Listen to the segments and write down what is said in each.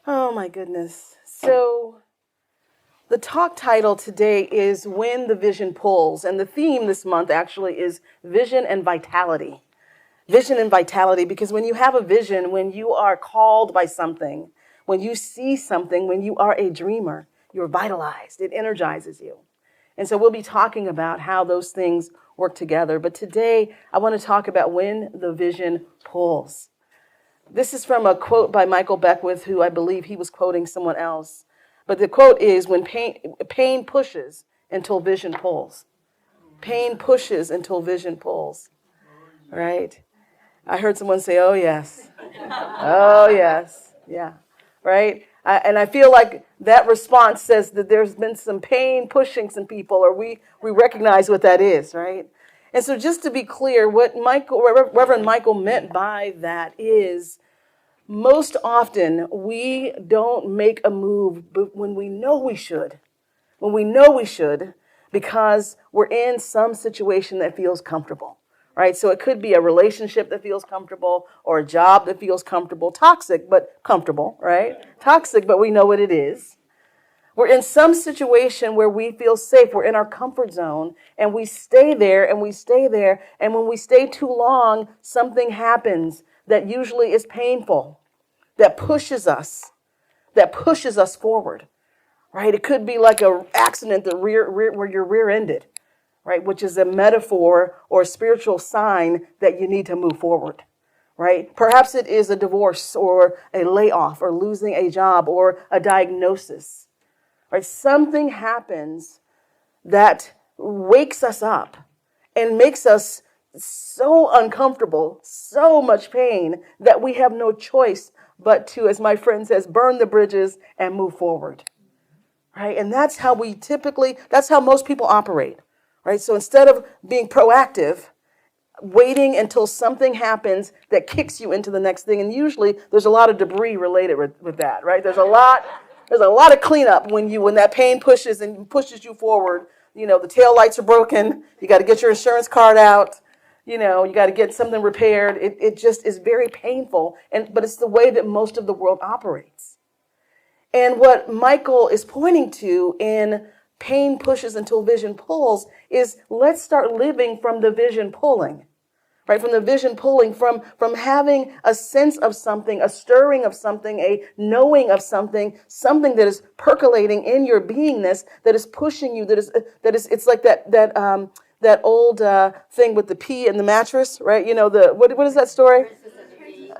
Oh my goodness. So the talk title today is When the Vision Pulls. And the theme this month actually is vision and vitality. Vision and vitality, because when you have a vision, when you are called by something, when you see something, when you are a dreamer, you're vitalized. It energizes you. And so we'll be talking about how those things work together. But today I want to talk about when the vision pulls. This is from a quote by Michael Beckwith, who I believe he was quoting someone else. But the quote is, when pain pushes until vision pulls. Pain pushes until vision pulls. Right? I heard someone say, oh, yes. Oh, yes. Yeah. Right? And I feel like that response says that there's been some pain pushing some people, or we recognize what that is, right? And so just to be clear, what Reverend Michael meant by that is most often we don't make a move but when we know we should. When we know we should, because we're in some situation that feels comfortable. Right? So it could be a relationship that feels comfortable or a job that feels comfortable, toxic, but comfortable, right? Toxic, but we know what it is. We're in some situation where we feel safe. We're in our comfort zone and we stay there and we stay there. And when we stay too long, something happens that usually is painful, that pushes us forward, right? It could be like an accident where you're rear-ended, right? Which is a metaphor or a spiritual sign that you need to move forward, right? Perhaps it is a divorce or a layoff or losing a job or a diagnosis, right? Something happens that wakes us up and makes us so uncomfortable, so much pain that we have no choice but to, as my friend says, burn the bridges and move forward, right? And that's how that's how most people operate. Right? So instead of being proactive, waiting until something happens that kicks you into the next thing, and usually there's a lot of debris related with that, right? There's a lot of cleanup when that pain pushes you forward. You know, the tail lights are broken. You got to get your insurance card out. You know, you got to get something repaired. It just is very painful, but it's the way that most of the world operates. And what Michael is pointing to in pain pushes until vision pulls is let's start living from the vision pulling, right? From the vision pulling, from having a sense of something, a stirring of something, a knowing of something that is percolating in your beingness, that is pushing you, it's like that old thing with the pea and the mattress, right? You know, what is that story?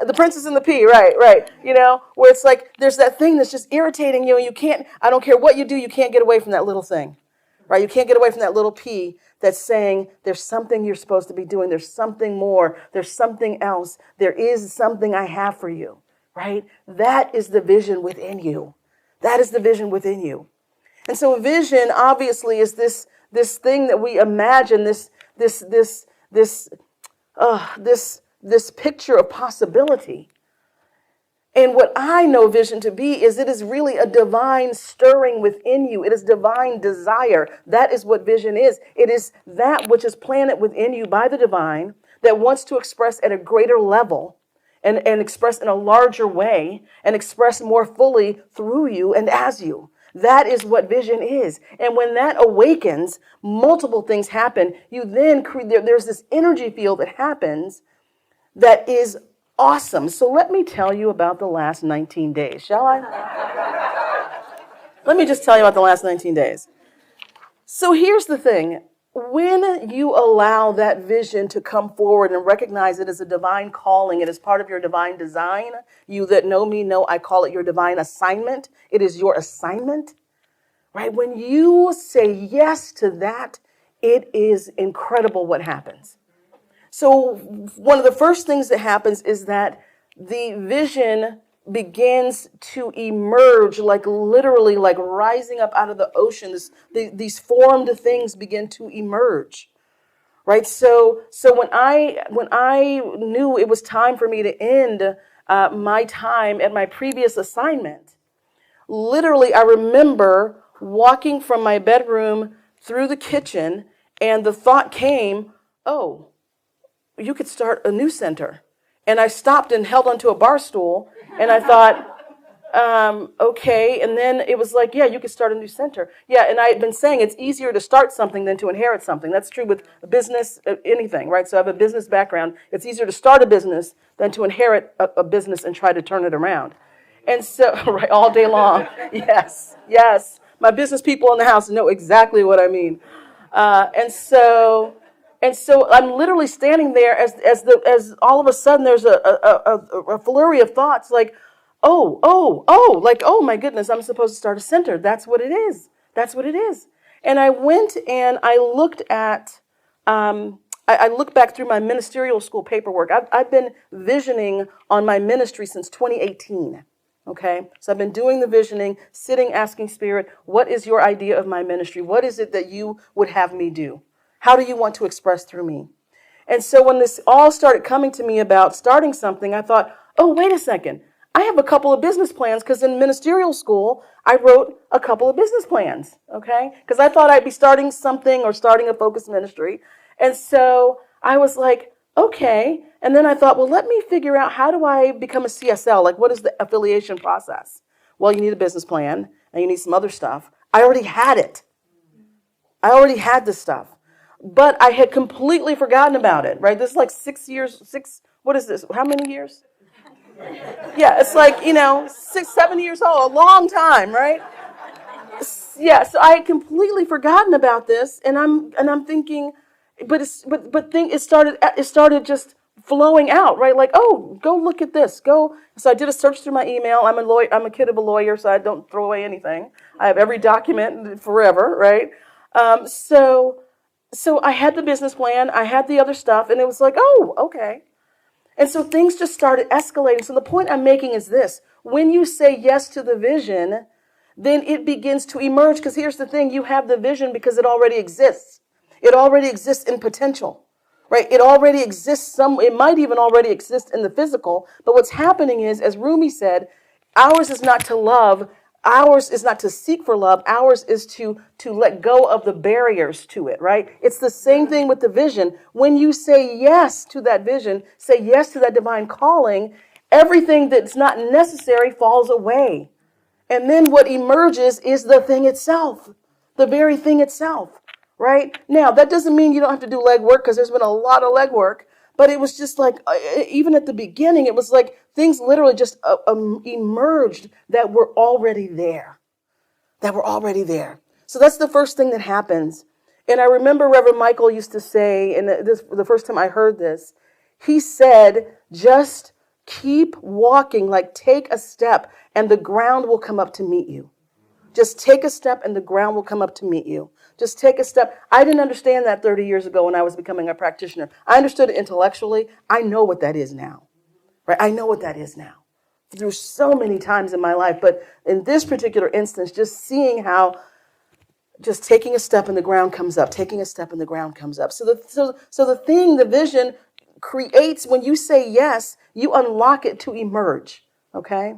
The Princess and the Pea, right. You know, where it's like there's that thing that's just irritating you and you can't, I don't care what you do, you can't get away from that little thing, right? You can't get away from that little pea that's saying there's something you're supposed to be doing. There's something more. There's something else. There is something I have for you, right? That is the vision within you. That is the vision within you. And so vision obviously is this thing that we imagine, this picture of possibility. And what I know vision to be is it is really a divine stirring within you. It is divine desire. That is what vision is. It is that which is planted within you by the divine that wants to express at a greater level and express in a larger way and express more fully through you and as you. That is what vision is. And when that awakens, multiple things happen. You then there's this energy field that happens that is awesome. So let me tell you about the last 19 days, shall I? Let me just tell you about the last 19 days. So here's the thing. When you allow that vision to come forward and recognize it as a divine calling, it is part of your divine design. You that know me know I call it your divine assignment. It is your assignment, right? When you say yes to that, it is incredible what happens. So one of the first things that happens is that the vision begins to emerge, like literally like rising up out of the ocean. These formed things begin to emerge, right? So when I knew it was time for me to end my time at my previous assignment, literally I remember walking from my bedroom through the kitchen, and the thought came, oh, you could start a new center. And I stopped and held onto a bar stool, and I thought, Okay. And then it was like, yeah, you could start a new center. Yeah. And I had been saying it's easier to start something than to inherit something. That's true with business, anything, right? So I have a business background. It's easier to start a business than to inherit a business and try to turn it around. And so, right, all day long. Yes, yes. My business people in the house know exactly what I mean. And so, I'm literally standing there as all of a sudden there's a flurry of thoughts like, like, oh my goodness, I'm supposed to start a center. That's what it is. That's what it is. And I went and I looked at, I looked back through my ministerial school paperwork. I've been visioning on my ministry since 2018. Okay, so I've been doing the visioning, sitting, asking Spirit, what is your idea of my ministry? What is it that you would have me do? How do you want to express through me? And so when this all started coming to me about starting something, I thought, oh, wait a second. I have a couple of business plans because in ministerial school, I wrote a couple of business plans, okay? Because I thought I'd be starting something or starting a focused ministry. And so I was like, okay. And then I thought, well, let me figure out how do I become a CSL? Like, what is the affiliation process? Well, you need a business plan and you need some other stuff. I already had it. I already had this stuff. But I had completely forgotten about it, right? This is like 6 years, what is this? How many years? Yeah, it's like, 6, 7 years old, a long time, right? Yeah, so I had completely forgotten about this, and I'm thinking, it started just flowing out, right? Like, oh, go look at this, go. So I did a search through my email. I'm a lawyer. I'm a kid of a lawyer, so I don't throw away anything. I have every document forever, right? So I had the business plan, I had the other stuff, and it was like, oh, okay. And so things just started escalating. So the point I'm making is this. When you say yes to the vision, then it begins to emerge. Because here's the thing. You have the vision because it already exists. It already exists in potential, right? It already exists. It might even already exist in the physical. But what's happening is, as Rumi said, ours is not to love. Ours is not to seek for love. Ours is to let go of the barriers to it, right? It's the same thing with the vision. When you say yes to that vision, say yes to that divine calling, everything that's not necessary falls away. And then what emerges is the thing itself, the very thing itself, right? Now, that doesn't mean you don't have to do legwork because there's been a lot of legwork. But it was just like, even at the beginning, it was like things literally just emerged that were already there, So that's the first thing that happens. And I remember Reverend Michael used to say, and this the first time I heard this, he said, just keep walking, like take a step and the ground will come up to meet you. Just take a step and the ground will come up to meet you. Just take a step. I didn't understand that 30 years ago when I was becoming a practitioner. I understood it intellectually. I know what that is now, right? I know what that is now through so many times in my life. But in this particular instance, just seeing how just taking a step and the ground comes up, taking a step and the ground comes up. So the vision creates, when you say yes, you unlock it to emerge, okay?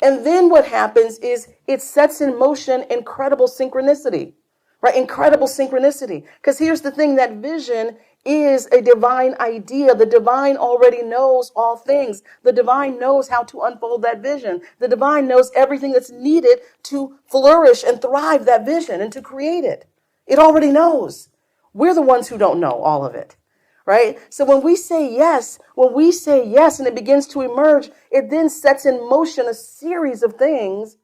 And then what happens is it sets in motion incredible synchronicity, right? Incredible synchronicity. Because here's the thing, that vision is a divine idea. The divine already knows all things. The divine knows how to unfold that vision. The divine knows everything that's needed to flourish and thrive that vision and to create it. It already knows. We're the ones who don't know all of it. Right? So when we say yes and it begins to emerge, it then sets in motion a series of things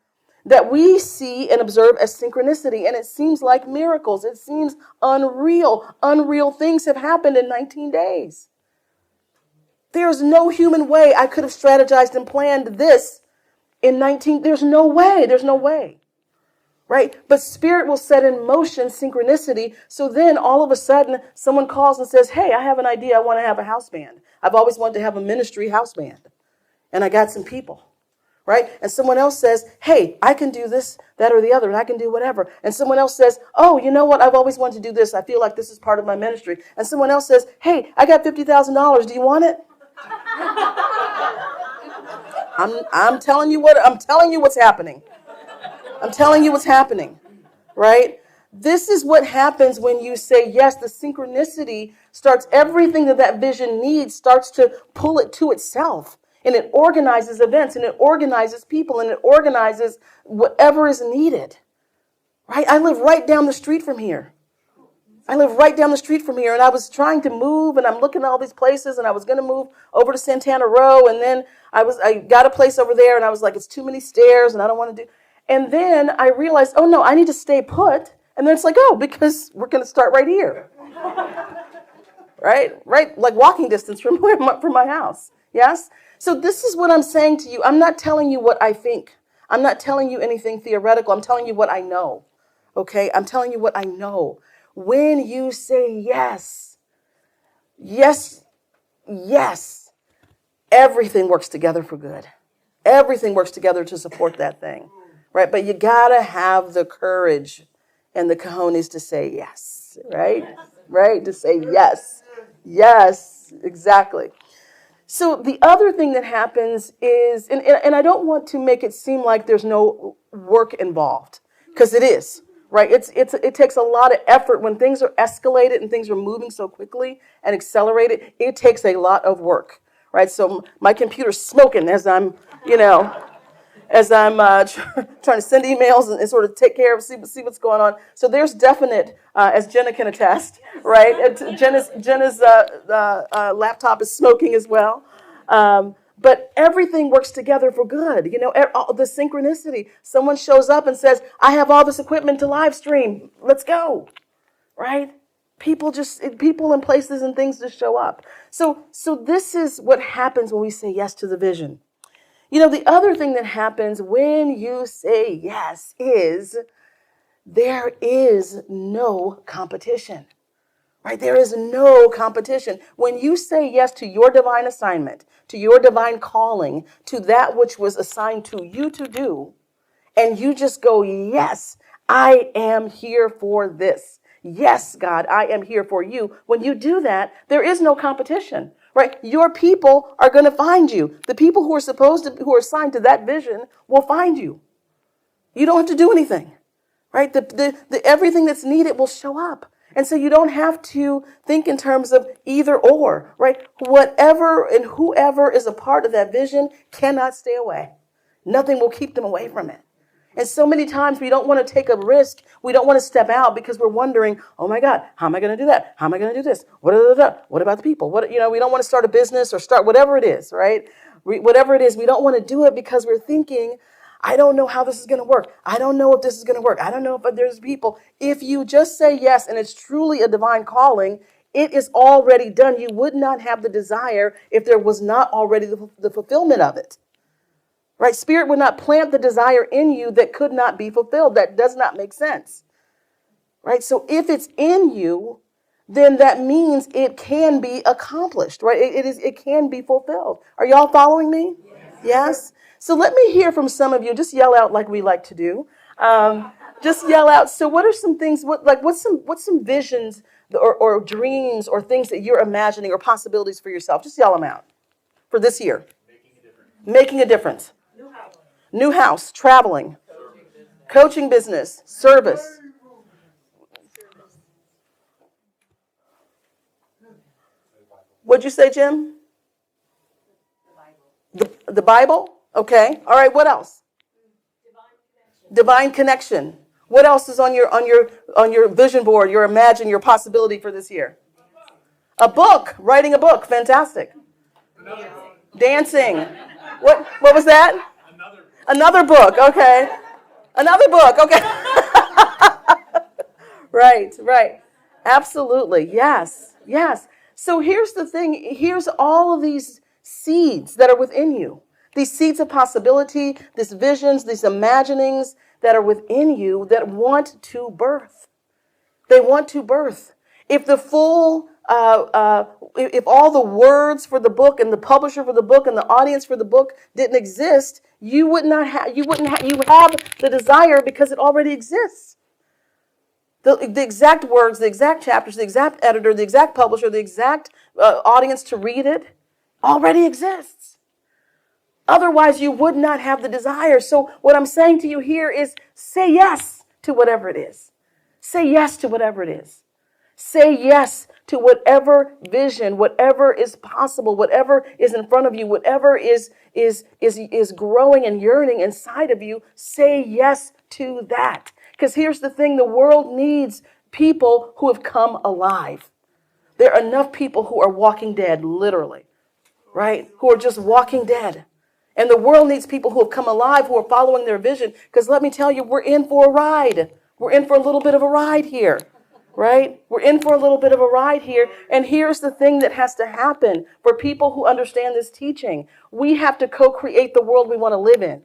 that we see and observe as synchronicity. And it seems like miracles. It seems unreal. Unreal things have happened in 19 days. There's no human way I could have strategized and planned this in 19. There's no way. Right? But Spirit will set in motion synchronicity. So then all of a sudden someone calls and says, hey, I have an idea. I want to have a house band. I've always wanted to have a ministry house band. And I got some people. Right? And someone else says, hey, I can do this, that, or the other, and I can do whatever. And someone else says, oh, you know what? I've always wanted to do this. I feel like this is part of my ministry. And someone else says, hey, I got $50,000. Do you want it? I'm telling you what's happening. I'm telling you what's happening, right? This is what happens when you say yes. The synchronicity starts, everything that vision needs starts to pull it to itself. and it organizes events, and it organizes people, and it organizes whatever is needed. Right? I live right down the street from here. And I was trying to move, and I'm looking at all these places, and I was going to move over to Santana Row, and then I got a place over there, and I was like, it's too many stairs, and I don't want to do. And then I realized, oh no, I need to stay put. And then it's like, oh, because we're going to start right here, right, like walking distance from my house. Yes. So this is what I'm saying to you. I'm not telling you what I think. I'm not telling you anything theoretical. I'm telling you what I know. Okay, I'm telling you what I know. When you say yes, yes, yes, everything works together for good. Everything works together to support that thing, right? But you gotta have the courage and the cojones to say yes, right? Right? To say yes. Yes, exactly. So the other thing that happens is, and I don't want to make it seem like there's no work involved, because it is. Right, it takes a lot of effort when things are escalated and things are moving so quickly and accelerated. It takes a lot of work, right? So my computer's smoking as I'm trying to send emails and sort of take care of see what's going on. So there's definite, as Jenna can attest, right? Jenna's laptop is smoking as well. But everything works together for good. The synchronicity. Someone shows up and says, I have all this equipment to live stream. Let's go. Right? People and places and things just show up. So this is what happens when we say yes to the vision. The other thing that happens when you say yes is there is no competition. Right? There is no competition. When you say yes to your divine assignment, to your divine calling, to that which was assigned to you to do, and you just go, yes, I am here for this. Yes, God, I am here for you. When you do that, there is no competition, right? Your people are going to find you. The people who are assigned to that vision will find you. You don't have to do anything, right? The everything that's needed will show up. And so you don't have to think in terms of either or, right? Whatever and whoever is a part of that vision cannot stay away. Nothing will keep them away from it. And so many times we don't want to take a risk. We don't want to step out because we're wondering, oh my God, how am I going to do that? How am I going to do this? What about the people? We don't want to start a business or start whatever it is, right? Whatever it is, we don't want to do it because we're thinking, I don't know how this is going to work. I don't know if this is going to work. I don't know if there's people. If you just say yes and it's truly a divine calling, it is already done. You would not have the desire if there was not already the fulfillment of it. Right? Spirit would not plant the desire in you that could not be fulfilled. That does not make sense. Right? So if it's in you, then that means it can be accomplished, right? It can be fulfilled. Are y'all following me? Yes? So let me hear from some of you. Just yell out like we like to do. Just yell out. So what are some things, what's some visions or dreams or things that you're imagining or possibilities for yourself? Just yell them out for this year. Making a difference. New house. Traveling. Coaching business. Service. What'd you say, Jim? The Bible? Okay. All right. What else? Divine connection. What else is on your vision board, your possibility for this year? A book. Writing a book. Fantastic. Dancing. What was that? Another book. Okay. Another book. Okay. Right. Absolutely. Yes. So here's the thing. Here's all of these seeds that are within you. These seeds of possibility, these visions, these imaginings that are within you that want to birth. They want to birth. If the full, if all the words for the book and the publisher for the book and the audience for the book didn't exist, you have the desire because it already exists. The exact words, the exact chapters, the exact editor, the exact publisher, the exact audience to read it already exists. Otherwise, you would not have the desire. So what I'm saying to you here is say yes to whatever it is. Say yes to whatever it is. Say yes to whatever vision, whatever is possible, whatever is in front of you, whatever is growing and yearning inside of you. Say yes to that. Because here's the thing, the world needs people who have come alive. There are enough people who are walking dead, literally, right? Who are just walking dead. And the world needs people who have come alive, who are following their vision. Because let me tell you, we're in for a ride. We're in for a little bit of a ride here, right? We're in for a little bit of a ride here. And here's the thing that has to happen for people who understand this teaching. We have to co-create the world we want to live in.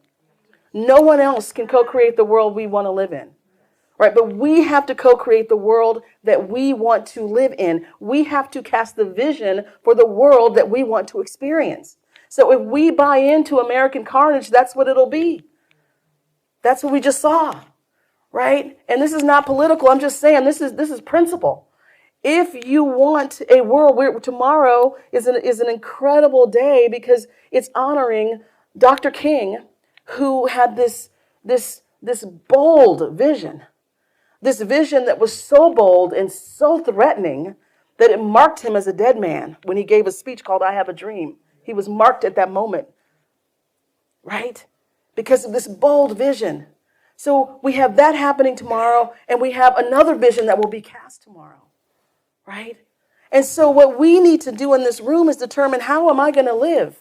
No one else can co-create the world we want to live in. Right, but we have to co-create the world that we want to live in. We have to cast the vision for the world that we want to experience. So if we buy into American carnage, that's what it'll be. That's what we just saw, right? And this is not political. I'm just saying this is principle. If you want a world where tomorrow is an incredible day because it's honoring Dr. King, who had this bold vision. This vision that was so bold and so threatening that it marked him as a dead man when he gave a speech called I Have a Dream. He was marked at that moment, right? Because of this bold vision. So we have that happening tomorrow, and we have another vision that will be cast tomorrow, right? And so what we need to do in this room is determine, how am I going to live?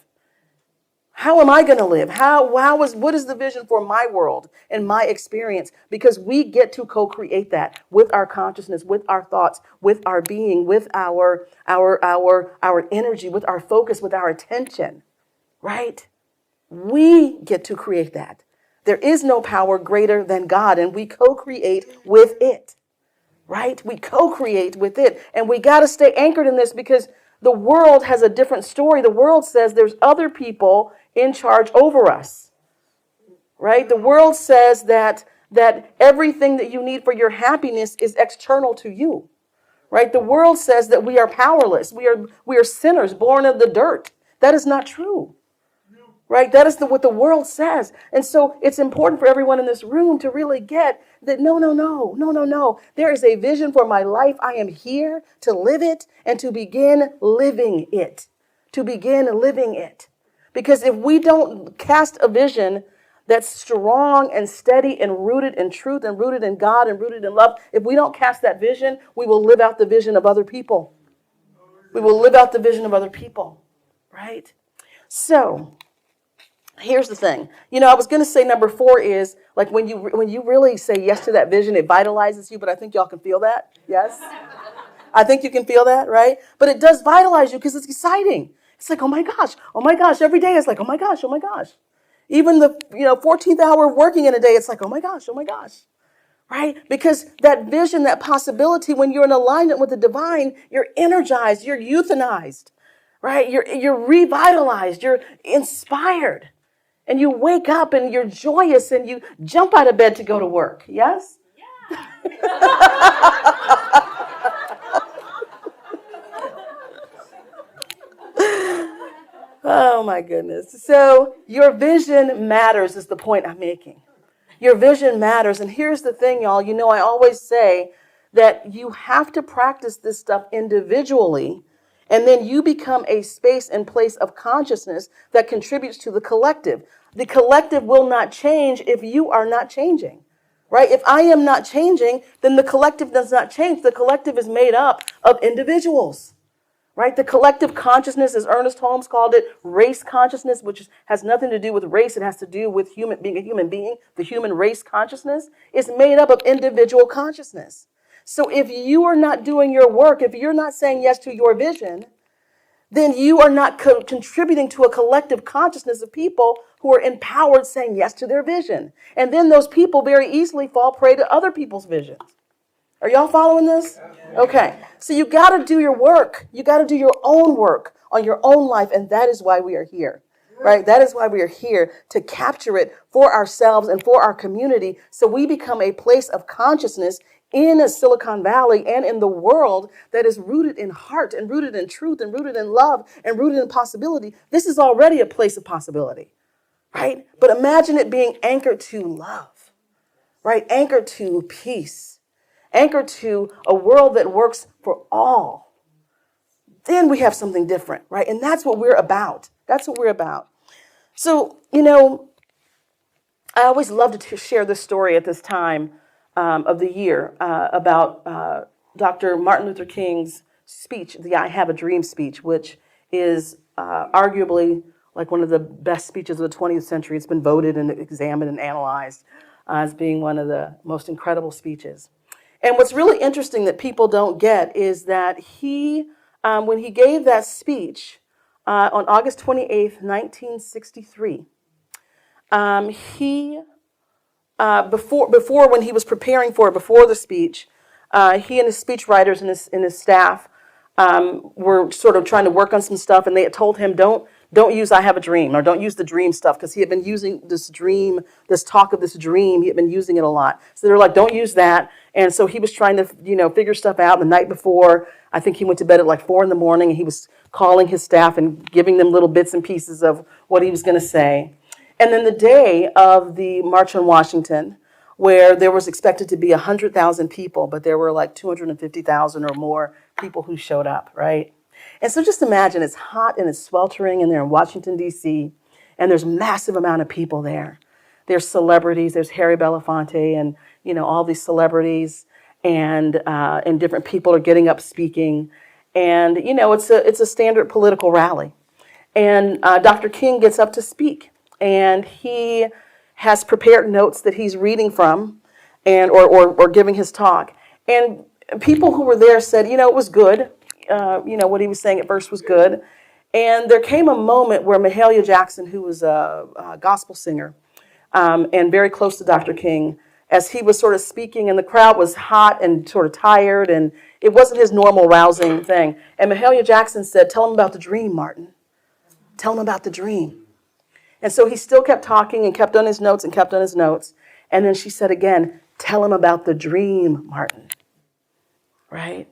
How am I going to live? What is the vision for my world and my experience? Because we get to co-create that with our consciousness, with our thoughts, with our being, with our energy, with our focus, with our attention, right? We get to create that. There is no power greater than God, and we co-create with it, right? We co-create with it, and we got to stay anchored in this because the world has a different story. The world says there's other people in charge over us, right? The world says that everything that you need for your happiness is external to you, right? The world says that we are powerless. We are sinners born of the dirt. That is not true, right? That is what the world says. And so it's important for everyone in this room to really get that no. There is a vision for my life. I am here to live it and to begin living it. To begin living it. Because if we don't cast a vision that's strong and steady and rooted in truth and rooted in God and rooted in love, if we don't cast that vision, we will live out the vision of other people. We will live out the vision of other people, right? So here's the thing. I was going to say number 4 is like when you really say yes to that vision, it vitalizes you, but I think y'all can feel that. Yes? I think you can feel that, right? But it does vitalize you because it's exciting. It's like, oh my gosh. Every day it's like, oh my gosh. Even the 14th hour of working in a day, it's like, oh my gosh. Right? Because that vision, that possibility, when you're in alignment with the divine, you're energized, you're euthanized, right? You're revitalized, you're inspired. And you wake up and you're joyous and you jump out of bed to go to work. Yes? Yeah. Oh my goodness. So your vision matters is the point I'm making. Your vision matters. And here's the thing, y'all. I always say that you have to practice this stuff individually, and then you become a space and place of consciousness that contributes to the collective. The collective will not change if you are not changing, right? If I am not changing, then the collective does not change. The collective is made up of individuals. Right? The collective consciousness, as Ernest Holmes called it, race consciousness, which has nothing to do with race. It has to do with being a human being. The human race consciousness is made up of individual consciousness. So if you are not doing your work, if you're not saying yes to your vision, then you are not contributing to a collective consciousness of people who are empowered saying yes to their vision. And then those people very easily fall prey to other people's visions. Are y'all following this? Okay. So you got to do your work. You got to do your own work on your own life. And that is why we are here, right? That is why we are here, to capture it for ourselves and for our community. So we become a place of consciousness in Silicon Valley and in the world that is rooted in heart and rooted in truth and rooted in love and rooted in possibility. This is already a place of possibility, right? But imagine it being anchored to love, right? Anchored to peace. Anchored to a world that works for all, then we have something different, right? And that's what we're about. That's what we're about. So, I always love to share this story at this time of the year about Dr. Martin Luther King's speech, the I Have a Dream speech, which is arguably like one of the best speeches of the 20th century. It's been voted and examined and analyzed as being one of the most incredible speeches. And what's really interesting that people don't get is that when he gave that speech on August 28th, 1963, he before when he was preparing for it, before the speech, he and his speech writers and his staff were sort of trying to work on some stuff, and they had told him don't use "I Have a Dream" or don't use the dream stuff, because he had been using this talk of this dream. He had been using it a lot, so they were like, don't use that. And so he was trying to figure stuff out. The night before, I think he went to bed at like 4 a.m, and he was calling his staff and giving them little bits and pieces of what he was going to say. And then the day of the March on Washington, where there was expected to be 100,000 people, but there were like 250,000 or more people who showed up, right? And so just imagine, it's hot and it's sweltering, and they're in Washington, D.C., and there's a massive amount of people there. There's celebrities, there's Harry Belafonte, and all these celebrities, and different people are getting up speaking, and it's a standard political rally. And Dr. King gets up to speak, and he has prepared notes that he's reading from, and or giving his talk. And people who were there said, it was good. What he was saying at first was good. And there came a moment where Mahalia Jackson, who was a gospel singer and very close to Dr. King, as he was sort of speaking, and the crowd was hot and sort of tired, and it wasn't his normal rousing thing. And Mahalia Jackson said, "Tell him about the dream, Martin. Tell him about the dream." And so he still kept talking and kept on his notes and kept on his notes. And then she said again, "Tell him about the dream, Martin." Right?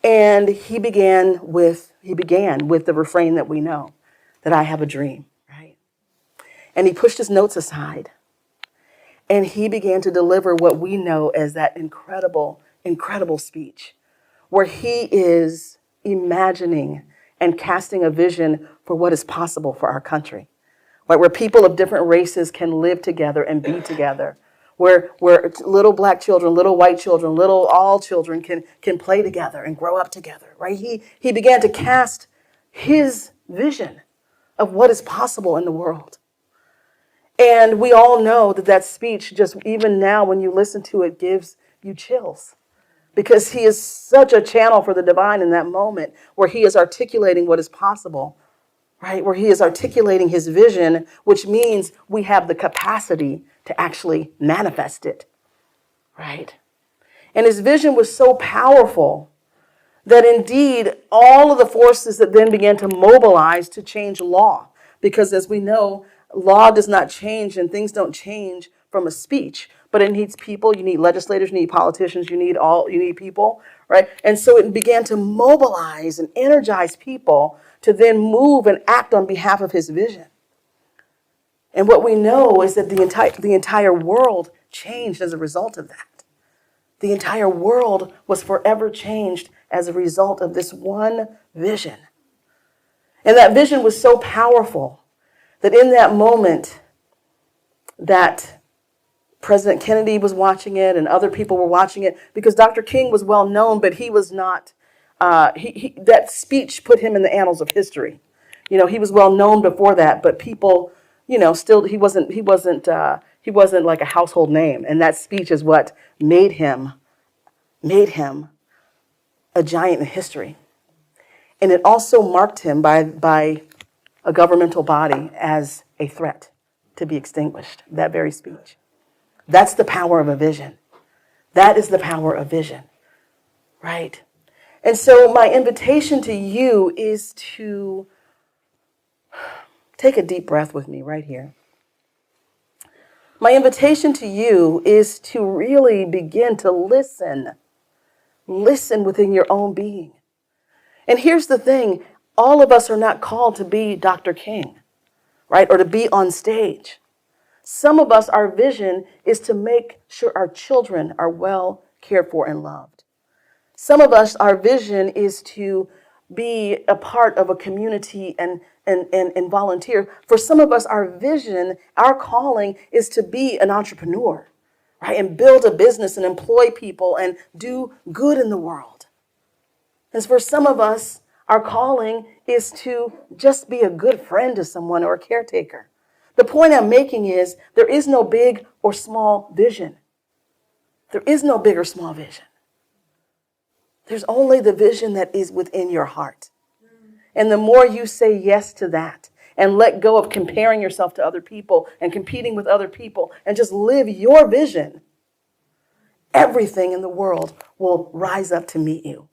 And he began with the refrain that we know, that I have a dream, right? And he pushed his notes aside. And he began to deliver what we know as that incredible, incredible speech, where he is imagining and casting a vision for what is possible for our country. Right, where people of different races can live together and be together, where little black children, little white children, all children can play together and grow up together. Right? He began to cast his vision of what is possible in the world. And we all know that speech, just even now when you listen to it, gives you chills, because he is such a channel for the divine in that moment, where he is articulating what is possible. Right, where he is articulating his vision, which means we have the capacity to actually manifest it, right? And his vision was so powerful that indeed all of the forces that then began to mobilize to change law, because as we know, law does not change and things don't change from a speech, but it needs people. You need legislators, you need politicians, you need people, right? And so it began to mobilize and energize people to then move and act on behalf of his vision. And what we know is that the entire world changed as a result of that. The entire world was forever changed as a result of this one vision. And that vision was so powerful that in that moment that President Kennedy was watching it and other people were watching it, because Dr. King was well known, but he was not. That speech put him in the annals of history. He was well known before that, but people, still he wasn't like a household name. And that speech is what made him a giant in history. And it also marked him by a governmental body as a threat to be extinguished. That very speech. That's the power of a vision. That is the power of vision, right? And so my invitation to you is to take a deep breath with me right here. My invitation to you is to really begin to listen. Listen within your own being. And here's the thing, all of us are not called to be Dr. King, right? Or to be on stage. Some of us, our vision is to make sure our children are well cared for and loved. Some of us, our vision is to be a part of a community and volunteer. For some of us, our vision, our calling is to be an entrepreneur, right? And build a business and employ people and do good in the world. And for some of us, our calling is to just be a good friend to someone or a caretaker. The point I'm making is there is no big or small vision. There is no big or small vision. There's only the vision that is within your heart. And the more you say yes to that and let go of comparing yourself to other people and competing with other people and just live your vision, everything in the world will rise up to meet you.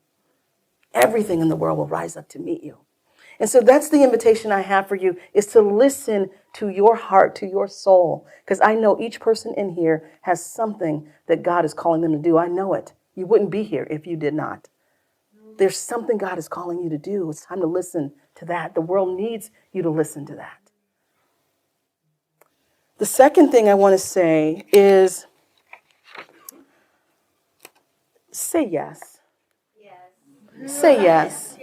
Everything in the world will rise up to meet you. And so that's the invitation I have for you, is to listen to your heart, to your soul. Because I know each person in here has something that God is calling them to do. I know it. You wouldn't be here if you did not. There's something God is calling you to do. It's time to listen to that. The world needs you to listen to that. The second thing I want to say is say yes. Say yes.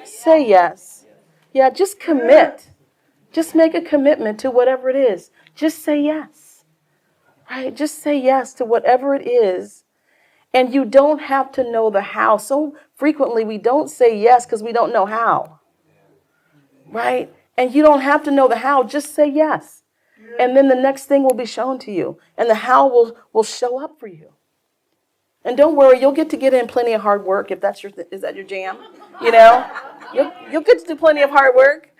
Say yes. Yeah, just commit. Just make a commitment to whatever it is. Just say yes. Right? Just say yes to whatever it is. And you don't have to know the how. So frequently we don't say yes because we don't know how. Right? And you don't have to know the how. Just say yes. And then the next thing will be shown to you. And the how will show up for you. And don't worry, you'll get in plenty of hard work if is that your jam? You know? You'll get to do plenty of hard work.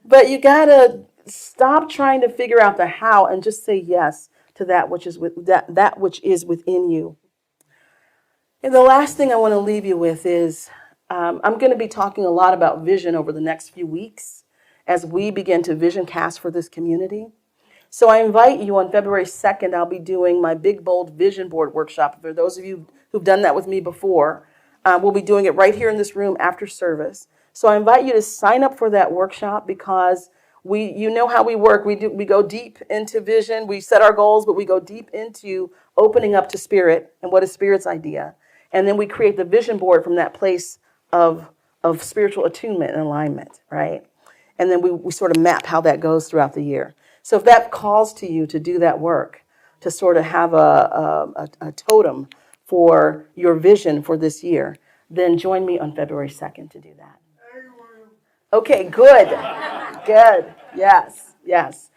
But you gotta stop trying to figure out the how and just say yes to that which is that which is within you. And the last thing I want to leave you with is I'm going to be talking a lot about vision over the next few weeks as we begin to vision cast for this community. So I invite you on February 2nd, I'll be doing my Big Bold Vision Board workshop. For those of you who've done that with me before, we'll be doing it right here in this room after service. So I invite you to sign up for that workshop because you know how we work. We go deep into vision. We set our goals, but we go deep into opening up to spirit and what is spirit's idea. And then we create the vision board from that place of spiritual attunement and alignment, right? And then we sort of map how that goes throughout the year. So if that calls to you to do that work, to sort of have a totem for your vision for this year, then join me on February 2nd to do that. Okay, good. Good. Yes.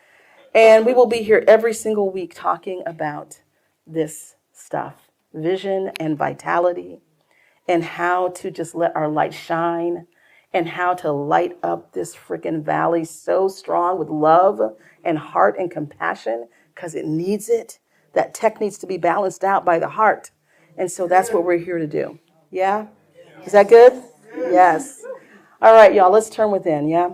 And we will be here every single week talking about this stuff, vision and vitality, and how to just let our light shine, and how to light up this freaking valley so strong with love and heart and compassion, because it needs it. That tech needs to be balanced out by the heart. And so that's what we're here to do. Yeah? Is that good? Yes. All right, y'all, let's turn within, yeah?